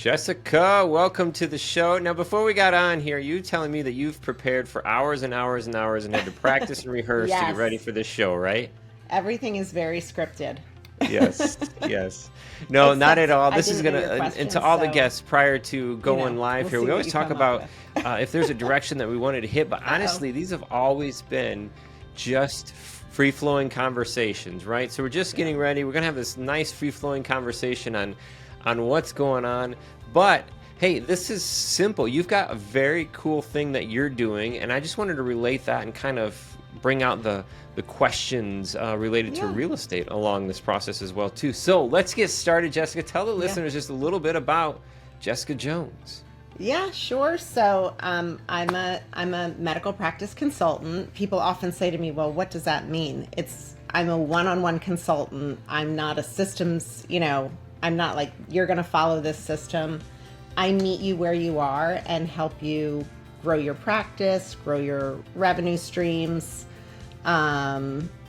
Jessica, welcome to the show. Now, before we got on here, you telling me that you've prepared for hours and hours and hours and had to practice and rehearse to get ready Yes, for this show, right? everything is very scripted. Yes, yes. No, not at Except all. I This is didn't know gonna, your and to questions, all the so, guests prior to going live we'll here, see we what always you talk come up about with. if there's a direction that we wanted to hit, but Uh-oh. honestly, these have always been just free-flowing conversations, right? So we're just Yeah. getting ready. We're gonna have this nice free-flowing conversation on what's going on. But hey, this is simple. You've got a very cool thing that you're doing, and I just wanted to relate that and kind of bring out the questions related to Yeah. real estate along this process as well too. So let's get started, Jessica. Tell the Yeah. listeners just a little bit about Jessica Jones. Yeah, sure. So, I'm a medical practice consultant. People often say to me, "Well, what does that mean?" I'm a one-on-one consultant. I'm not a systems, I'm not like you're going to follow this system. I meet you where you are and help you grow your practice, grow your revenue streams,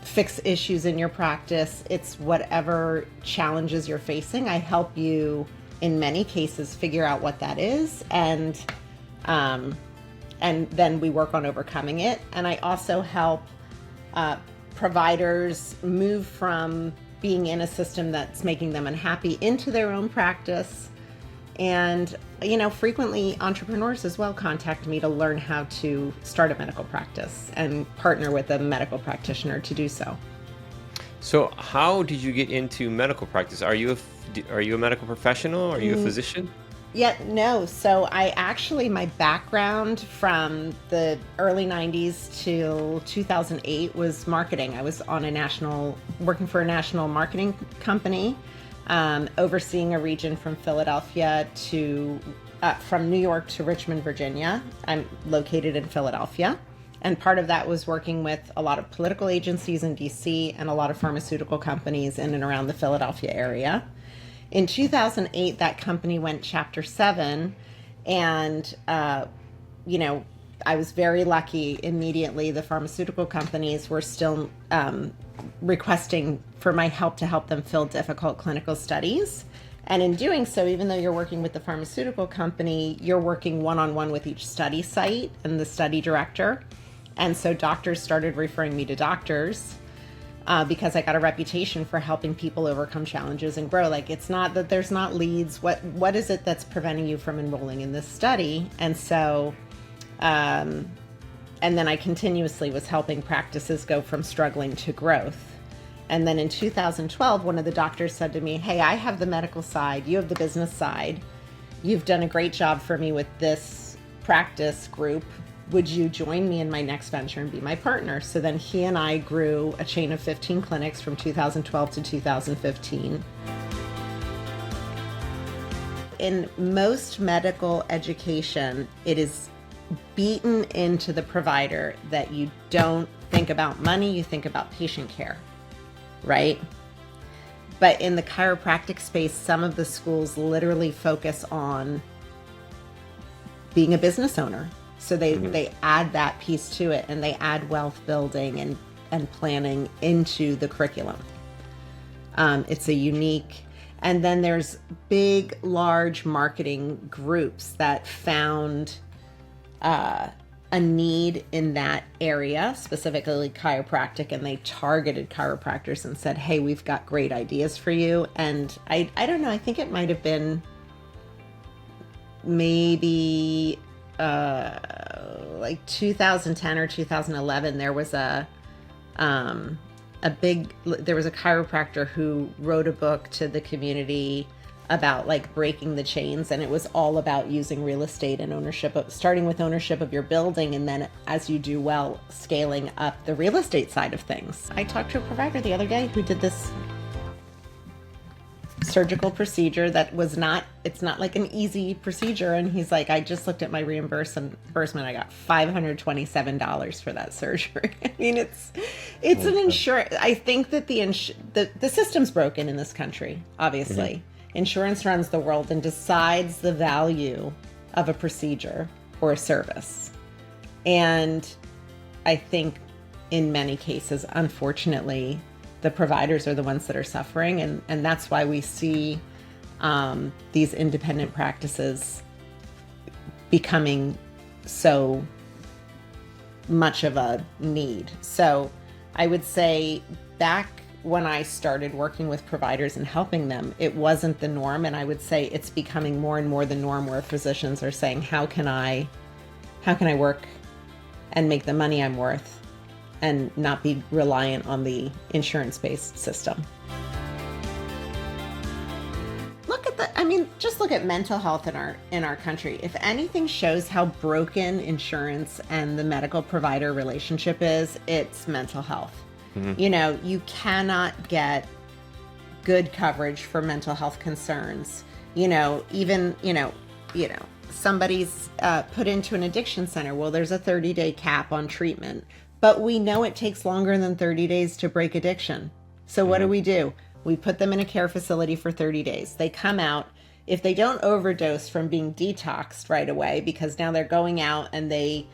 fix issues in your practice. It's whatever challenges you're facing. I help you in many cases figure out what that is, um, and then we work on overcoming it. And I also help providers move from being in a system that's making them unhappy into their own practice. And, frequently entrepreneurs as well contact me to learn how to start a medical practice and partner with a medical practitioner to do so. So how did you get into medical practice? Are you a medical professional? Are you a physician? Yeah, no. So my background from the early 90s till 2008 was marketing. I was working for a national marketing company, overseeing a region from from New York to Richmond, Virginia. I'm located in Philadelphia. And part of that was working with a lot of political agencies in DC and a lot of pharmaceutical companies in and around the Philadelphia area. In 2008, that company went Chapter 7, and I was very lucky. Immediately, the pharmaceutical companies were still requesting for my help to help them fill difficult clinical studies. And in doing so, even though you're working with the pharmaceutical company, you're working one-on-one with each study site and the study director. And so doctors started referring me to doctors because I got a reputation for helping people overcome challenges and grow. Like, it's not that there's not leads. What is it that's preventing you from enrolling in this study? And so, and then I continuously was helping practices go from struggling to growth. And then in 2012, one of the doctors said to me, "Hey, I have the medical side, you have the business side. You've done a great job for me with this practice group. Would you join me in my next venture and be my partner?" So then he and I grew a chain of 15 clinics from 2012 to 2015. In most medical education, it is beaten into the provider that you don't think about money, you think about patient care, right? But in the chiropractic space, some of the schools literally focus on being a business owner. So they add that piece to it, and they add wealth building and planning into the curriculum. It's a unique, and then there's big, large marketing groups that found a need in that area, specifically chiropractic, and they targeted chiropractors and said, "Hey, we've got great ideas for you." And I don't know, I think it might have been maybe like 2010 or 2011. There was a chiropractor who wrote a book to the community about like breaking the chains, and it was all about using real estate and starting with ownership of your building, and then as you do well, scaling up the real estate side of things. I talked to a provider the other day who did this surgical procedure it's not like an easy procedure, and he's like, "I just looked at my reimbursement, I got $527 for that surgery." I mean, it's an insurance. I think that the system's broken in this country, obviously. Insurance runs the world and decides the value of a procedure or a service. And I think in many cases, unfortunately, the providers are the ones that are suffering. And that's why we see these independent practices becoming so much of a need. So I would say back when I started working with providers and helping them, it wasn't the norm. And I would say it's becoming more and more the norm, where physicians are saying, how can I work and make the money I'm worth and not be reliant on the insurance-based system? Just look at mental health in our country. If anything shows how broken insurance and the medical provider relationship is, it's mental health. Mm-hmm. You cannot get good coverage for mental health concerns. Somebody's put into an addiction center. Well, there's a 30-day cap on treatment, but we know it takes longer than 30 days to break addiction. So what do? We put them in a care facility for 30 days. They come out. If they don't overdose from being detoxed right away, because now they're going out and they,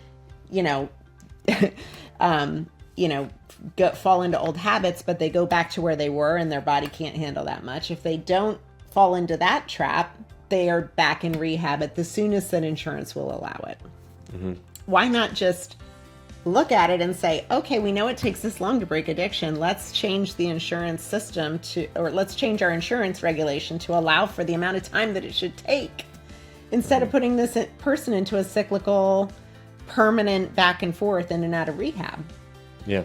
fall into old habits, but they go back to where they were and their body can't handle that much. If they don't fall into that trap, they are back in rehab at the soonest that insurance will allow it. Mm-hmm. Why not just look at it and say, okay, we know it takes this long to break addiction. Let's change the insurance system or let's change our insurance regulation to allow for the amount of time that it should take, instead of putting this person into a cyclical, permanent back and forth in and out of rehab. Yeah.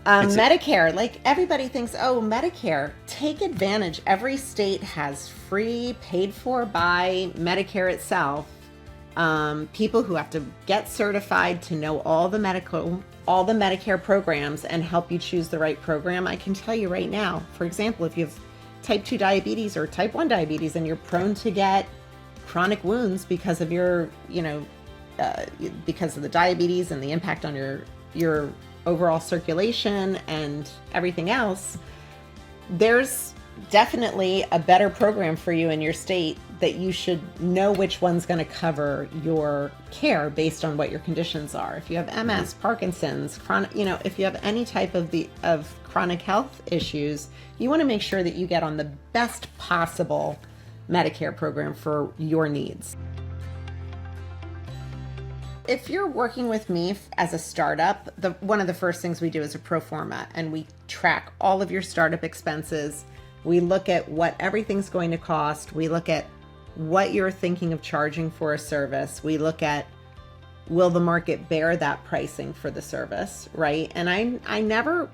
Medicare, like everybody thinks, Medicare, take advantage. Every state has free, paid for by Medicare itself, people who have to get certified to know all the Medicare programs and help you choose the right program. I can tell you right now, for example, if you have type 2 diabetes or type 1 diabetes and you're prone to get chronic wounds because of because of the diabetes and the impact on your overall circulation and everything else, there's definitely a better program for you in your state that you should know which one's going to cover your care based on what your conditions are. If you have MS, Parkinson's, chronic, if you have any type of chronic health issues, you want to make sure that you get on the best possible Medicare program for your needs. If you're working with me as a startup, one of the first things we do is a pro forma, and we track all of your startup expenses. We look at what everything's going to cost. We look at what you're thinking of charging for a service. We look at, will the market bear that pricing for the service, right? And I never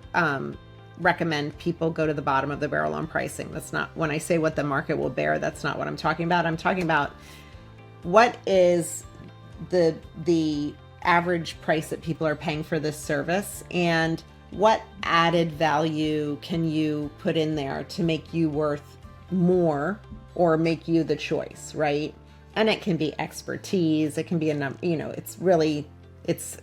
recommend people go to the bottom of the barrel on pricing. That's not, when I say what the market will bear, that's not what I'm talking about. I'm talking about what is the average price that people are paying for this service, and what added value can you put in there to make you worth more or make you the choice, right? And it can be expertise, it can be it's really, it's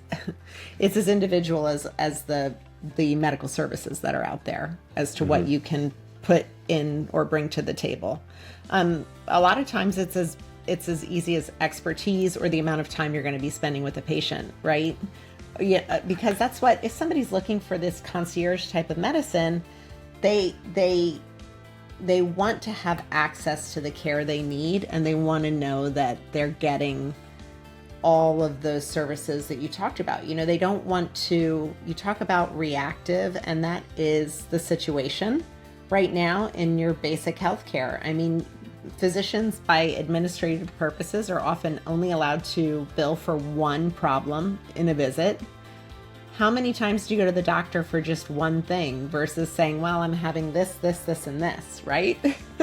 as individual as the medical services that are out there as to what you can put in or bring to the table. A lot of times it's as easy as expertise or the amount of time you're going to be spending with a patient, right? Yeah, because that's what, if somebody's looking for this concierge type of medicine, they want to have access to the care they need, and they want to know that they're getting all of those services that you talked about. They don't want to, you talk about reactive, and that is the situation right now in your basic health care. I mean, physicians, by administrative purposes, are often only allowed to bill for one problem in a visit. How many times do you go to the doctor for just one thing versus saying, well, I'm having this, and this, right?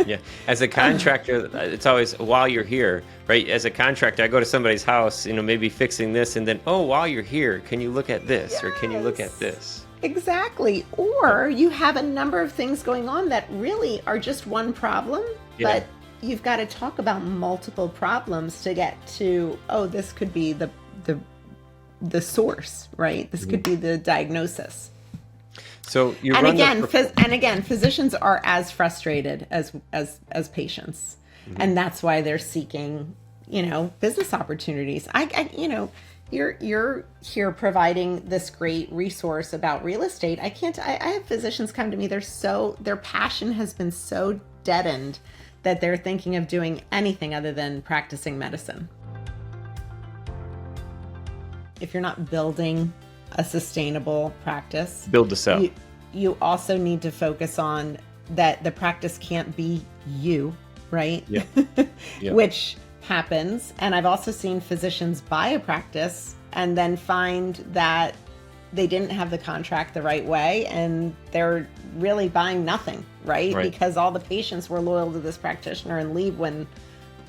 Yeah. As a contractor, it's always while you're here, right? As a contractor, I go to somebody's house, maybe fixing this, and then, while you're here, can you look at this? Yes. Or can you look at this? Exactly. Or you have a number of things going on that really are just one problem, but you've got to talk about multiple problems to get to, this could be the source, right? This could be the diagnosis. So you again, physicians are as frustrated as patients, and that's why they're seeking, business opportunities. You're here providing this great resource about real estate. I have physicians come to me. Their passion has been so deadened that they're thinking of doing anything other than practicing medicine. If you're not building a sustainable practice, Build to sell. You also need to focus on that the practice can't be you, right? Yeah. Yeah. Which happens. And I've also seen physicians buy a practice and then find that they didn't have the contract the right way and they're really buying nothing, right? Because all the patients were loyal to this practitioner and leave when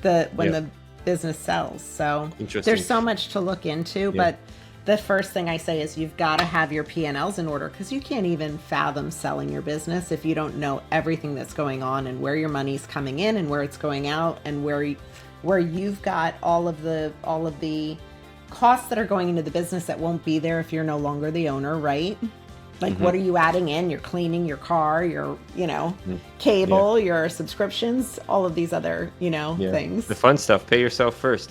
the business sells. So there's so much to look into, but the first thing I say is you've got to have your P&Ls in order, because you can't even fathom selling your business if you don't know everything that's going on and where your money's coming in and where it's going out and where you've got all of the costs that are going into the business that won't be there if you're no longer the owner, right? Like what are you adding in? You're cleaning your car, your, cable, your subscriptions, all of these other, things. The fun stuff. Pay yourself first.